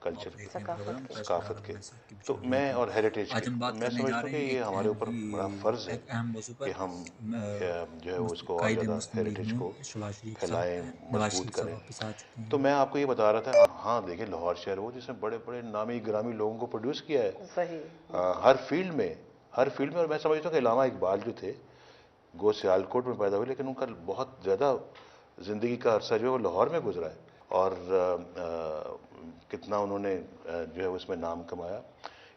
Culture کے، ثقافت کے، تو بشار میں ہوئی اور ہیریٹیج آج کے، ہم تو بات میں کرنے جا سمجھتا ہوں رہے کہ ہیں یہ ایک ہمارے اوپر بڑا فرض ہے ایک اہم موضوع پر کہ ہم جو ہے اس کو اور قائد زیادہ مسلم لیگ ہیریٹیج نون کو شہباز شریف صاحب پھیلائیں، نواز مضبوط شریف صاحب کریں۔ واپس آ چکے تو ہیں۔ میں آپ کو یہ بتا رہا تھا، ہاں دیکھیں لاہور شہر وہ جس نے بڑے بڑے نامی گرامی لوگوں کو پروڈیوس کیا ہے صحیح، ہر فیلڈ میں، ہر فیلڈ میں۔ اور میں سمجھتا ہوں کہ علامہ اقبال جو تھے گو سیالکوٹ میں پیدا ہوئے، لیکن ان کا بہت زیادہ زندگی کا عرصہ جو ہے وہ لاہور میں گزرا ہے، اور کتنا انہوں نے جو ہے اس میں نام کمایا۔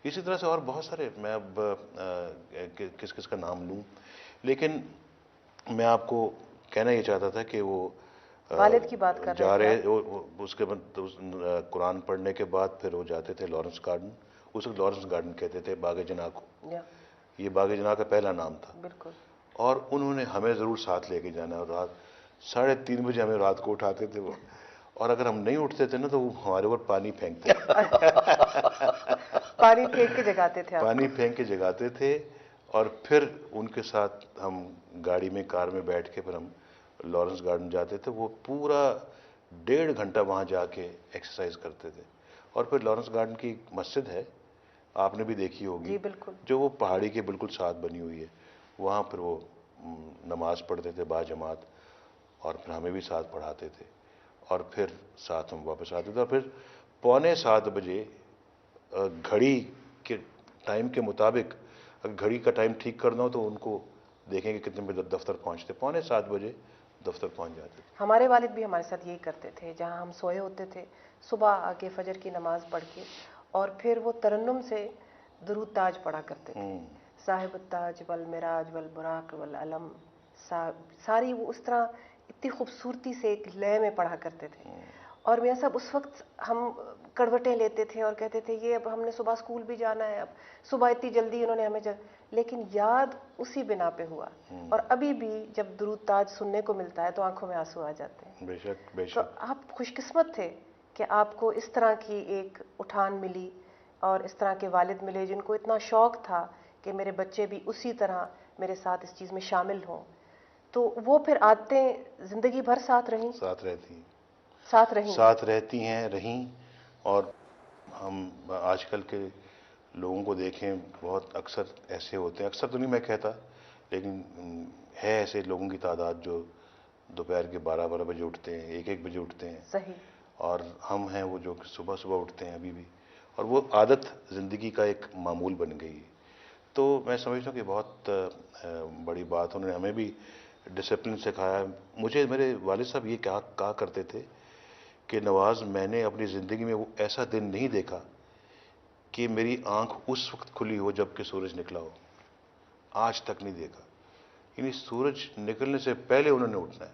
اسی طرح سے اور بہت سارے، میں اب کس کس کا نام لوں، لیکن میں آپ کو کہنا یہ چاہتا تھا کہ وہ والد کی بات کر رہے جا تھے رہے، آپ؟ اس کے بعد قرآن پڑھنے کے بعد پھر وہ جاتے تھے لارنس گارڈن، اس وقت لارنس گارڈن کہتے تھے باغ جناح کو، یا یہ باغ جناح کا پہلا نام تھا، بالکل اور انہوں نے ہمیں ضرور ساتھ لے کے جانا، اور رات 3:30 بجے ہمیں رات کو اٹھاتے تھے وہ، اور اگر ہم نہیں اٹھتے تھے نا تو وہ ہمارے اوپر پانی پھینکتے تھے، پانی پھینک کے جگاتے تھے آپ پانی کو؟ پھینک کے جگاتے تھے، اور پھر ان کے ساتھ ہم گاڑی میں، کار میں بیٹھ کے پھر ہم لارنس گارڈن جاتے تھے۔ وہ پورا 1.5 گھنٹہ وہاں جا کے ایکسرسائز کرتے تھے، اور پھر لارنس گارڈن کی ایک مسجد ہے، آپ نے بھی دیکھی ہوگی، جی بالکل، جو وہ پہاڑی کے بالکل ساتھ بنی ہوئی ہے، وہاں پھر وہ نماز پڑھتے تھے با جماعت، اور پھر ہمیں بھی ساتھ پڑھاتے تھے، اور پھر ساتھ ہم واپس آتے تھے، اور پھر 6:45 گھڑی کے ٹائم کے مطابق، اگر گھڑی کا ٹائم ٹھیک کرنا ہو تو ان کو دیکھیں کہ کتنے بجے دفتر پہنچتے، 6:45 دفتر پہنچ جاتے تھے۔ ہمارے والد بھی ہمارے ساتھ یہی کرتے تھے، جہاں ہم سوئے ہوتے تھے صبح آ کے فجر کی نماز پڑھ کے، اور پھر وہ ترنم سے درود تاج پڑھا کرتے تھے، صاحب التاج والمراج والبراق والعلم، ساری وہ اس طرح اتنی خوبصورتی سے ایک لے میں پڑھا کرتے تھے۔ اور میاں صاحب اس وقت ہم کڑوٹیں لیتے تھے اور کہتے تھے یہ اب ہم نے صبح اسکول بھی جانا ہے، اب صبح اتنی جلدی انہوں نے ہمیں لیکن یاد اسی بنا پہ ہوا، اور ابھی بھی جب درود تاج سننے کو ملتا ہے تو آنکھوں میں آنسو آ جاتے ہیں۔ بے شک، بے تو شک۔ آپ خوش قسمت تھے کہ آپ کو اس طرح کی ایک اٹھان ملی، اور اس طرح کے والد ملے جن کو اتنا شوق تھا کہ میرے بچے بھی اسی طرح میرے ساتھ اس چیز میں شامل ہوں۔ تو وہ پھر عادتیں زندگی بھر ساتھ رہیں؟ ساتھ رہتی ہیں، ساتھ رہیں؟ ساتھ رہتی ہیں، رہیں۔ اور ہم آج کل کے لوگوں کو دیکھیں، بہت اکثر ایسے ہوتے ہیں، اکثر تو نہیں میں کہتا، لیکن ہے ایسے لوگوں کی تعداد جو دوپہر کے 12 بجے اٹھتے ہیں، 1 بجے اٹھتے ہیں، صحیح، اور ہم ہیں وہ جو صبح صبح اٹھتے ہیں ابھی بھی، اور وہ عادت زندگی کا ایک معمول بن گئی ہے۔ تو میں سمجھتا ہوں کہ بہت بڑی بات، انہوں نے ہمیں بھی ڈسپلن سکھایا۔ مجھے میرے والد صاحب یہ کہا کرتے تھے کہ نواز، میں نے اپنی زندگی میں وہ ایسا دن نہیں دیکھا کہ میری آنکھ اس وقت کھلی ہو جب کہ سورج نکلا ہو، آج تک نہیں دیکھا۔ یعنی سورج نکلنے سے پہلے انہوں نے اٹھنا ہے۔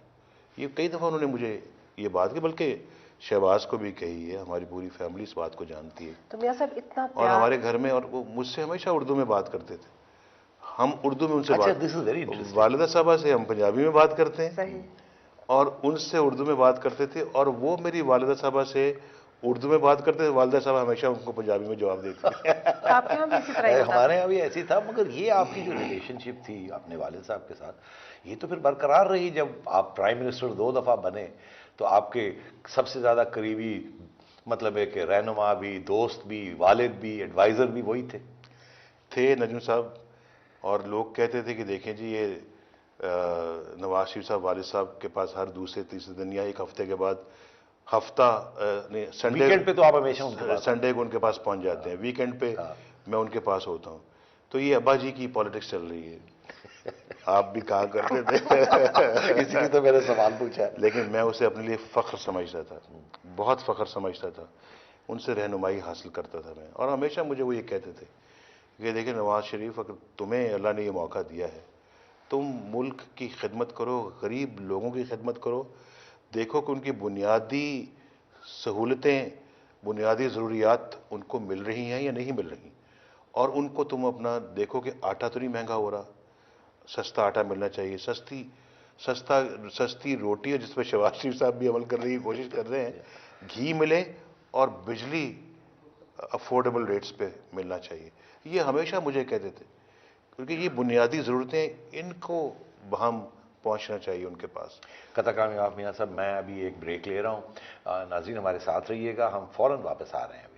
یہ کئی دفعہ انہوں نے مجھے یہ بات کی، بلکہ شہباز کو بھی کہی ہے، ہماری پوری فیملی اس بات کو جانتی ہے، تو میاں صاحب اتنا اور پیار، ہمارے گھر میں، اور وہ مجھ سے ہمیشہ اردو میں بات کرتے تھے، ہم اردو میں ان سے اچھا، بات، دس از ویری انٹرسٹنگ۔ والدہ صاحبہ سے ہم پنجابی میں بات کرتے ہیں، صحیح، اور ان سے اردو میں بات کرتے تھے، اور وہ میری والدہ صاحبہ سے اردو میں بات کرتے تھے، والدہ صاحبہ ہمیشہ ان کو پنجابی میں جواب دیتی تھی۔ آپ کے یہاں بھی اسی طرح ہی ہوتا ہمارے تھا؟ یہاں بھی ایسی تھا، مگر یہ آپ کی جو ریلیشن شپ تھی اپنے والد صاحب کے ساتھ، یہ تو پھر برقرار رہی۔ جب آپ پرائم منسٹر 2 دفعہ بنے تو آپ کے سب سے زیادہ قریبی مطلب ہے کہ رہنما بھی، دوست بھی، والد بھی، ایڈوائزر بھی وہی تھے نجم صاحب، اور لوگ کہتے تھے کہ دیکھیں جی یہ نواز شریف صاحب والد صاحب کے پاس ہر دوسرے تیسرے دن یا ایک ہفتے کے بعد، ہفتہ سنڈے، ویکینڈ پہ تو آپ ہمیشہ ان کے پاس سنڈے کو ان کے پاس پہنچ جاتے ہیں، ویکینڈ پہ میں ان کے پاس ہوتا ہوں۔ تو یہ ابا جی کی پالیٹکس چل رہی ہے، آپ بھی کہا کرتے تھے، اسی لیے تو میں نے سوال پوچھا ہے۔ لیکن میں اسے اپنے لیے فخر سمجھتا تھا، بہت فخر سمجھتا تھا، ان سے رہنمائی حاصل کرتا تھا میں، اور ہمیشہ مجھے وہ یہ کہتے تھے کہ دیکھیں نواز شریف، اگر تمہیں اللہ نے یہ موقع دیا ہے، تم ملک کی خدمت کرو، غریب لوگوں کی خدمت کرو، دیکھو کہ ان کی بنیادی سہولتیں، بنیادی ضروریات ان کو مل رہی ہیں یا نہیں مل رہی، اور ان کو تم اپنا دیکھو کہ آٹا تو نہیں مہنگا ہو رہا، سستا آٹا ملنا چاہیے، سستی روٹی ہے جس پہ شہباز شریف صاحب بھی عمل کرنے کی کوشش کر رہے ہیں، گھی ملے، اور بجلی افورڈیبل ریٹس پہ ملنا چاہیے۔ یہ ہمیشہ مجھے کہتے تھے، کیونکہ یہ بنیادی ضرورتیں، ان کو بہم پہنچنا چاہیے ان کے پاس۔ قطع کامیاب میاں صاحب، میں ابھی ایک بریک لے رہا ہوں، ناظرین ہمارے ساتھ رہیے گا، ہم فوراً واپس آ رہے ہیں ابھی۔